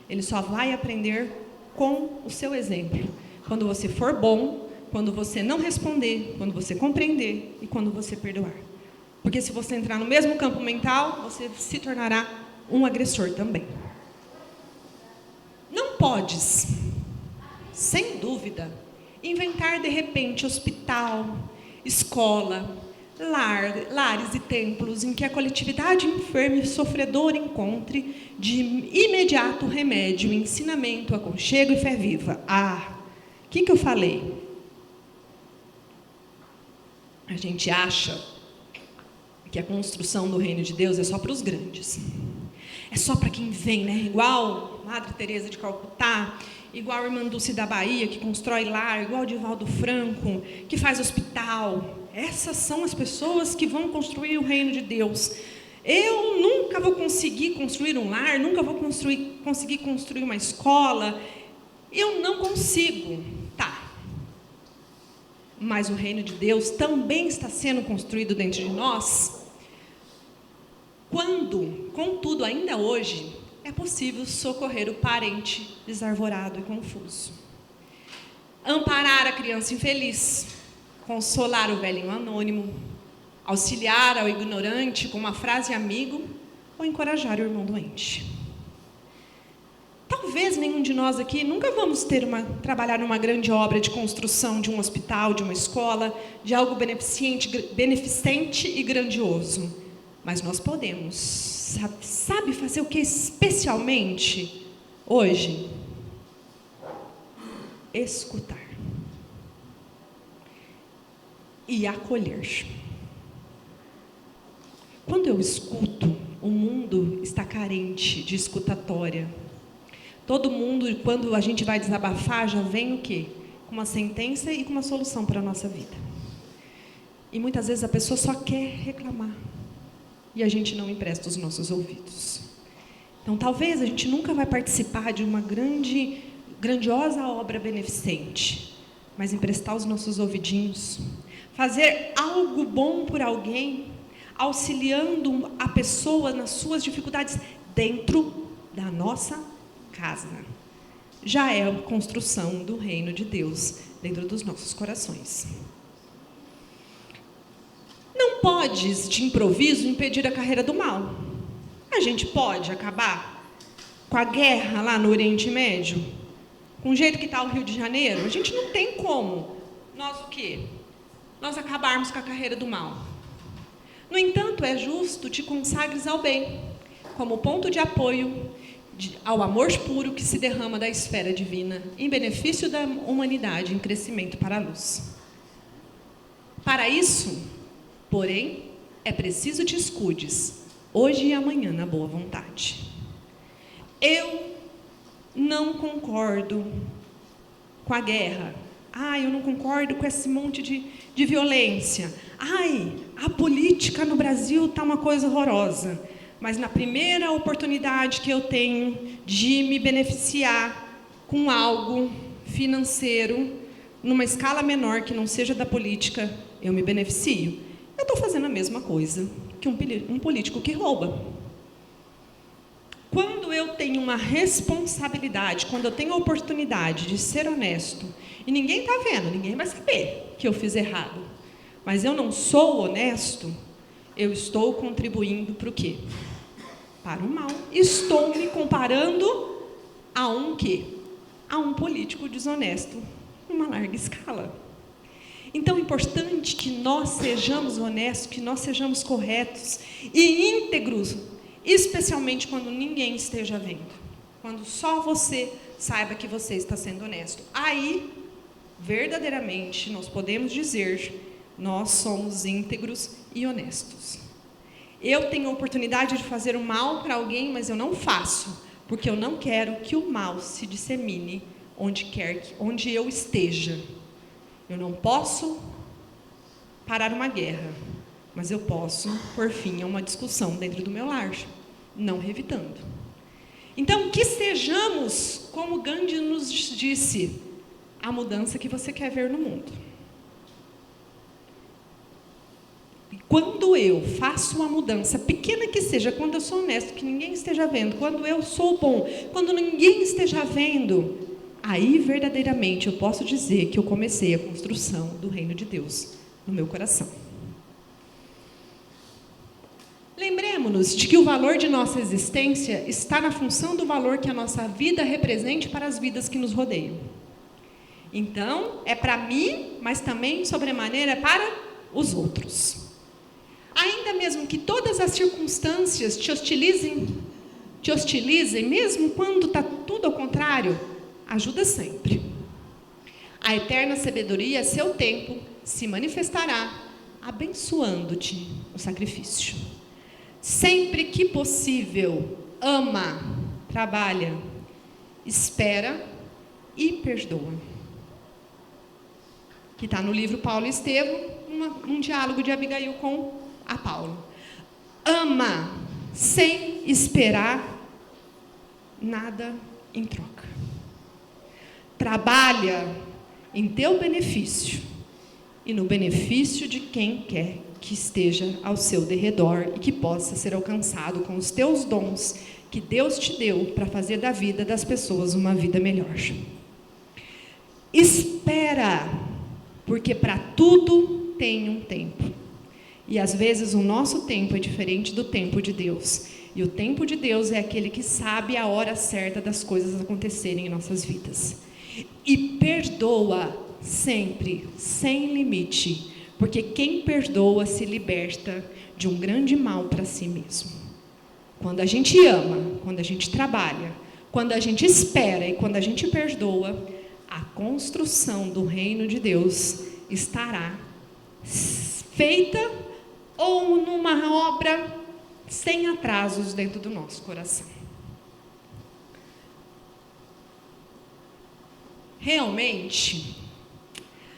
Speaker 1: Ele só vai aprender com o seu exemplo. Quando você for bom, quando você não responder, quando você compreender e quando você perdoar. Porque se você entrar no mesmo campo mental, você se tornará um agressor também. Não podes, sem dúvida, inventar de repente hospital, escola, lares e templos em que a coletividade enferma e sofredora encontre de imediato remédio, ensinamento, aconchego e fé viva. O que eu falei? A gente acha que a construção do reino de Deus é só para os grandes. É só para quem vem, né? Igual Madre Teresa de Calcutá, igual a Irmã Dulce da Bahia, que constrói lar, igual Divaldo Franco, que faz hospital. Essas são as pessoas que vão construir o reino de Deus. Eu nunca vou conseguir construir um lar, nunca vou conseguir construir uma escola. Eu não consigo. Tá. Mas o reino de Deus também está sendo construído dentro de nós. Quando, contudo, ainda hoje, é possível socorrer o parente desarvorado e confuso. Amparar a criança infeliz, consolar o velhinho anônimo, auxiliar ao ignorante com uma frase amigo ou encorajar o irmão doente. Talvez nenhum de nós aqui nunca vamos trabalhar numa grande obra de construção de um hospital, de uma escola, de algo beneficente e grandioso. Mas nós podemos, sabe fazer o que especialmente hoje? Escutar. E acolher. Quando eu escuto, o mundo está carente de escutatória. Todo mundo, quando a gente vai desabafar, já vem o quê? Com uma sentença e com uma solução para a nossa vida. E muitas vezes a pessoa só quer reclamar. E a gente não empresta os nossos ouvidos. Então, talvez a gente nunca vai participar de uma grandiosa obra beneficente, mas emprestar os nossos ouvidinhos, fazer algo bom por alguém, auxiliando a pessoa nas suas dificuldades dentro da nossa casa. Já é a construção do reino de Deus dentro dos nossos corações. Não podes, de improviso, impedir a carreira do mal. A gente pode acabar com a guerra lá no Oriente Médio? Com o jeito que está o Rio de Janeiro? A gente não tem como. Nós o quê? nós acabarmos com a carreira do mal. No entanto, é justo te consagres ao bem, como ponto de apoio ao amor puro que se derrama da esfera divina, em benefício da humanidade em crescimento para a luz. Para isso, porém, é preciso te escudes, hoje e amanhã, na boa vontade. Eu não concordo com a guerra. Eu não concordo com esse monte de violência. A política no Brasil está uma coisa horrorosa. Mas na primeira oportunidade que eu tenho de me beneficiar com algo financeiro, numa escala menor que não seja da política, eu me beneficio. Eu estou fazendo a mesma coisa que um político que rouba. Quando eu tenho uma responsabilidade, quando eu tenho a oportunidade de ser honesto, e ninguém está vendo, ninguém vai saber que eu fiz errado, mas eu não sou honesto, eu estou contribuindo para o quê? Para o mal. Estou me comparando a um quê? A um político desonesto, numa larga escala. Então, é importante que nós sejamos honestos, que nós sejamos corretos e íntegros, especialmente quando ninguém esteja vendo. Quando só você saiba que você está sendo honesto. Aí, verdadeiramente, nós podemos dizer, nós somos íntegros e honestos. Eu tenho a oportunidade de fazer o mal para alguém, mas eu não faço, porque eu não quero que o mal se dissemine onde eu esteja. Eu não posso parar uma guerra, mas eu posso pôr fim a uma discussão dentro do meu lar, não revidando. Então, que sejamos, como Gandhi nos disse, a mudança que você quer ver no mundo. E quando eu faço uma mudança, pequena que seja, quando eu sou honesto, que ninguém esteja vendo, quando eu sou bom, quando ninguém esteja vendo, aí verdadeiramente eu posso dizer que eu comecei a construção do reino de Deus no meu coração. Lembremos-nos de que o valor de nossa existência está na função do valor que a nossa vida represente para as vidas que nos rodeiam. Então, é para mim, mas também, sobremaneira, para os outros. Ainda mesmo que todas as circunstâncias te hostilizem, mesmo quando está tudo ao contrário, ajuda sempre. A eterna sabedoria, a seu tempo, se manifestará, abençoando-te o sacrifício. Sempre que possível, ama, trabalha, espera e perdoa. Que está no livro Paulo e Estevão, um diálogo de Abigail com a Paulo. Ama, sem esperar nada em troca. Trabalha em teu benefício e no benefício de quem quer que esteja ao seu derredor e que possa ser alcançado com os teus dons que Deus te deu para fazer da vida das pessoas uma vida melhor. Espera, porque para tudo tem um tempo. E às vezes o nosso tempo é diferente do tempo de Deus. E o tempo de Deus é aquele que sabe a hora certa das coisas acontecerem em nossas vidas. E perdoa sempre, sem limite, porque quem perdoa se liberta de um grande mal para si mesmo. Quando a gente ama, quando a gente trabalha, quando a gente espera e quando a gente perdoa, a construção do reino de Deus estará feita ou numa obra sem atrasos dentro do nosso coração. Realmente,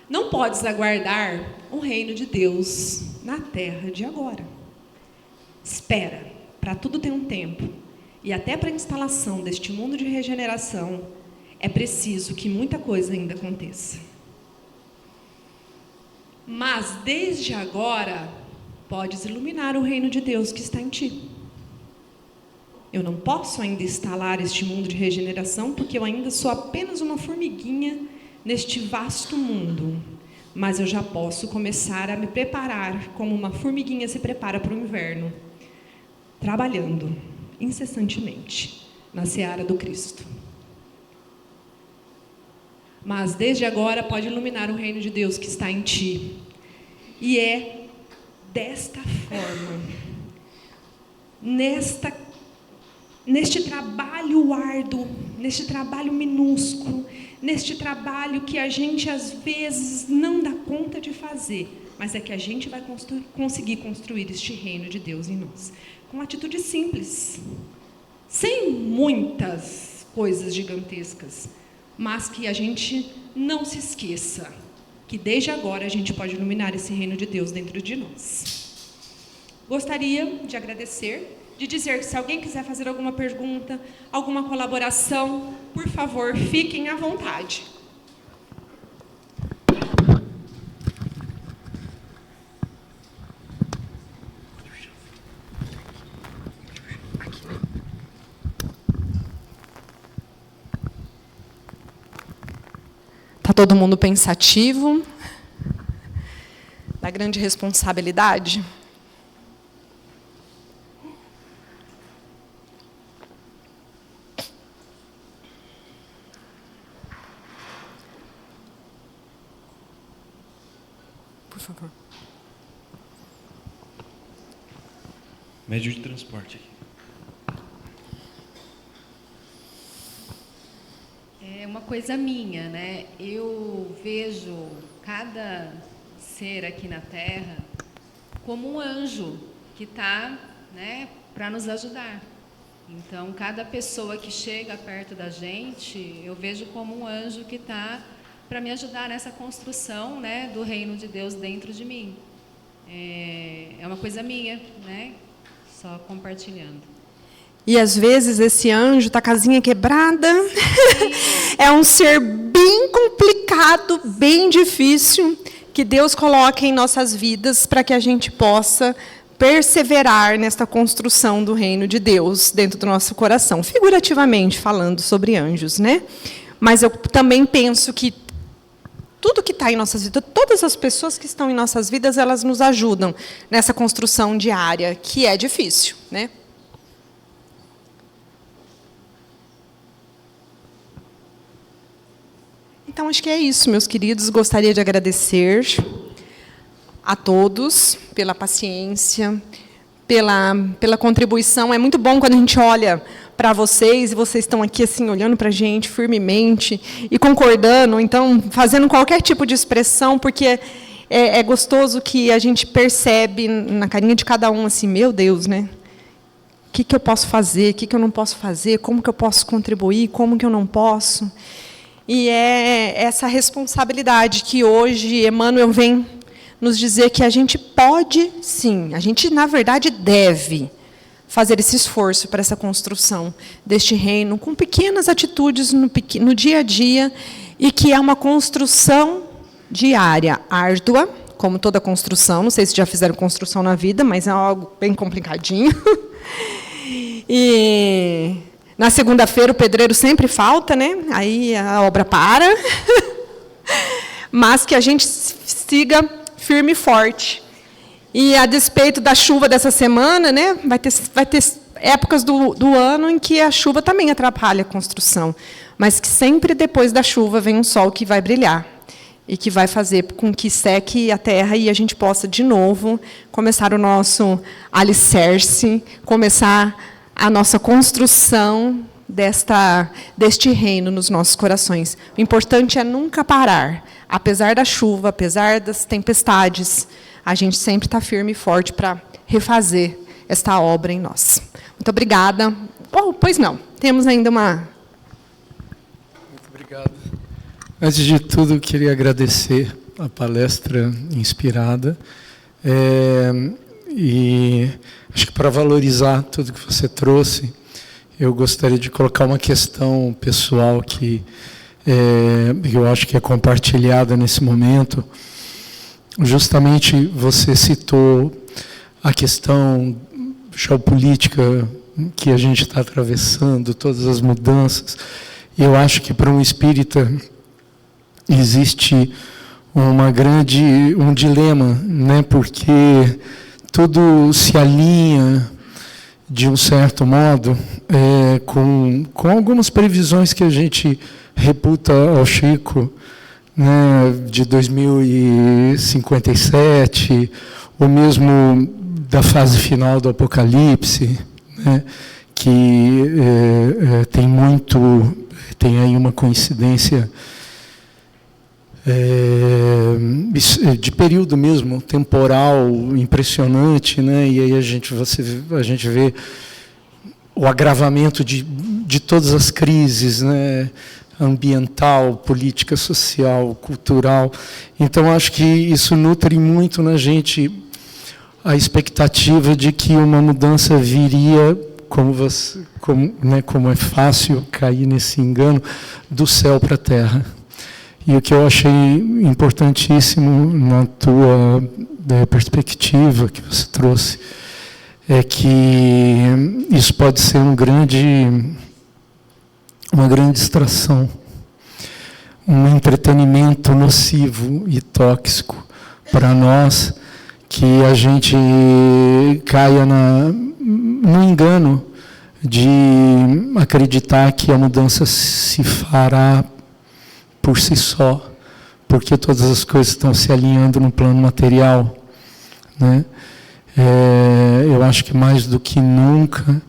Speaker 1: não podes aguardar o reino de Deus na terra de agora. Espera, para tudo tem um tempo. E até para a instalação deste mundo de regeneração, é preciso que muita coisa ainda aconteça. Mas, desde agora, podes iluminar o reino de Deus que está em ti. Eu não posso ainda instalar este mundo de regeneração, porque eu ainda sou apenas uma formiguinha neste vasto mundo. Mas eu já posso começar a me preparar como uma formiguinha se prepara para o inverno, trabalhando incessantemente na seara do Cristo. Mas desde agora pode iluminar o reino de Deus que está em ti. E é desta forma, neste trabalho árduo, neste trabalho minúsculo, neste trabalho que a gente às vezes não dá conta de fazer, mas é que a gente vai conseguir construir este reino de Deus em nós, com atitudes simples, sem muitas coisas gigantescas, mas que a gente não se esqueça que desde agora a gente pode iluminar esse reino de Deus dentro de nós. Gostaria de agradecer, de dizer que se alguém quiser fazer alguma pergunta, alguma colaboração, por favor, fiquem à vontade. Está todo mundo pensativo da grande responsabilidade? Por favor.
Speaker 2: Médio de transporte aqui.
Speaker 3: É uma coisa minha, né? Eu vejo cada ser aqui na Terra como um anjo que está, né, para nos ajudar. Então, cada pessoa que chega perto da gente, eu vejo como um anjo que está para me ajudar nessa construção, né, do reino de Deus dentro de mim. É uma coisa minha, né? Só compartilhando.
Speaker 1: E às vezes esse anjo está casinha quebrada, é um ser bem complicado, bem difícil, que Deus coloca em nossas vidas para que a gente possa perseverar nesta construção do reino de Deus dentro do nosso coração, figurativamente falando sobre anjos, né? Mas eu também penso que tudo que está em nossas vidas, todas as pessoas que estão em nossas vidas, elas nos ajudam nessa construção diária, que é difícil, né? Então, acho que é isso, meus queridos. Gostaria de agradecer a todos pela paciência, pela contribuição. É muito bom quando a gente olha para vocês, e vocês estão aqui assim, olhando para a gente firmemente e concordando, então, fazendo qualquer tipo de expressão, porque é gostoso que a gente percebe na carinha de cada um, assim, meu Deus, né? O que eu posso fazer, o que eu não posso fazer, como que eu posso contribuir, como que eu não posso. E é essa responsabilidade que hoje Emmanuel vem nos dizer que a gente pode, sim, a gente, na verdade, deve fazer esse esforço para essa construção deste reino, com pequenas atitudes no dia a dia, e que é uma construção diária, árdua, como toda construção. Não sei se já fizeram construção na vida, mas é algo bem complicadinho. E na segunda-feira o pedreiro sempre falta, né? Aí a obra para. Mas que a gente siga firme e forte. E a despeito da chuva dessa semana, né? Vai ter épocas do ano em que a chuva também atrapalha a construção. Mas que sempre depois da chuva vem um sol que vai brilhar. E que vai fazer com que seque a terra e a gente possa, de novo, começar o nosso alicerce, começar a nossa construção deste reino nos nossos corações. O importante é nunca parar. Apesar da chuva, apesar das tempestades, a gente sempre está firme e forte para refazer esta obra em nós. Muito obrigada. Oh, pois não, temos ainda uma...
Speaker 4: Muito obrigado. Antes de tudo, eu queria agradecer a palestra inspirada. E acho que para valorizar tudo que você trouxe, eu gostaria de colocar uma questão pessoal que eu acho que é compartilhada nesse momento. Justamente você citou a questão geopolítica que a gente está atravessando, todas as mudanças. Eu acho que para um espírita existe um dilema, né? Porque tudo se alinha, de um certo modo, com algumas previsões que a gente reputa ao Chico, né, de 2057, ou mesmo da fase final do Apocalipse, né, que tem aí uma coincidência de período mesmo, temporal, impressionante, né, e aí a gente vê o agravamento de todas as crises, né, ambiental, política, social, cultural. Então, acho que isso nutre muito na gente a expectativa de que uma mudança viria, como é fácil cair nesse engano, do céu para a terra. E o que eu achei importantíssimo na tua perspectiva que você trouxe é que isso pode ser uma grande distração, um entretenimento nocivo e tóxico para nós, que a gente caia no engano de acreditar que a mudança se fará por si só, porque todas as coisas estão se alinhando no plano material, né? Eu acho que mais do que nunca,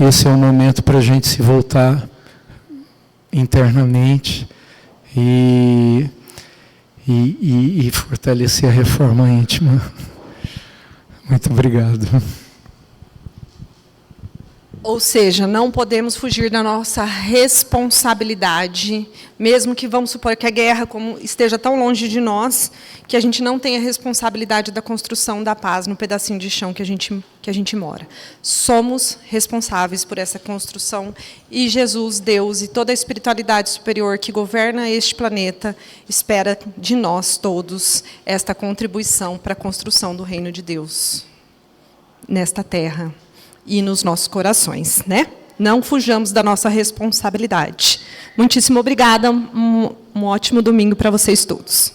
Speaker 4: esse é o momento para a gente se voltar internamente e fortalecer a reforma íntima. Muito obrigado.
Speaker 1: Ou seja, não podemos fugir da nossa responsabilidade, mesmo que, vamos supor, que a guerra esteja tão longe de nós, que a gente não tenha responsabilidade da construção da paz no pedacinho de chão que a gente mora. Somos responsáveis por essa construção, e Jesus, Deus e toda a espiritualidade superior que governa este planeta espera de nós todos esta contribuição para a construção do reino de Deus nesta terra e nos nossos corações, né? Não fujamos da nossa responsabilidade. Muitíssimo obrigada. Um ótimo domingo para vocês todos.